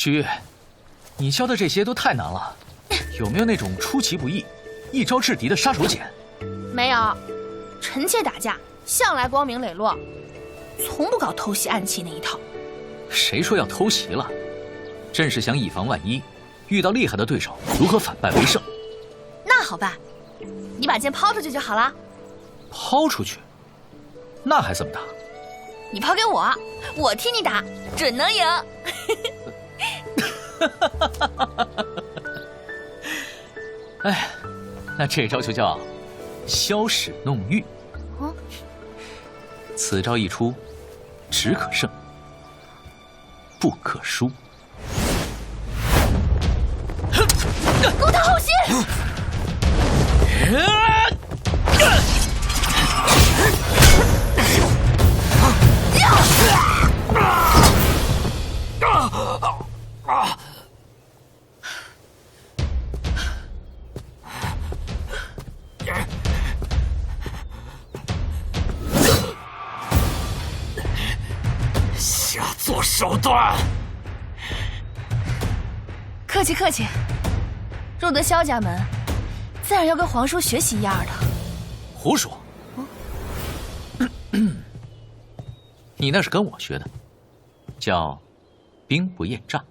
许月，你教的这些都太难了，有没有那种出其不意、一招制敌的杀手锏？没有，臣妾打架向来光明磊落，从不搞偷袭暗器那一套。谁说要偷袭了？朕是想以防万一，遇到厉害的对手，如何反败为胜？那好办，你把剑抛出去就好了。抛出去？那还怎么打？你抛给我，我替你打，准能赢。哎，那这招就叫消使弄玉。哦，此招一出，只可胜，不可输。攻他后心！下作手段！客气客气，入得萧家门，自然要跟皇叔学习一二的。胡说！你那是跟我学的，叫兵不厌诈。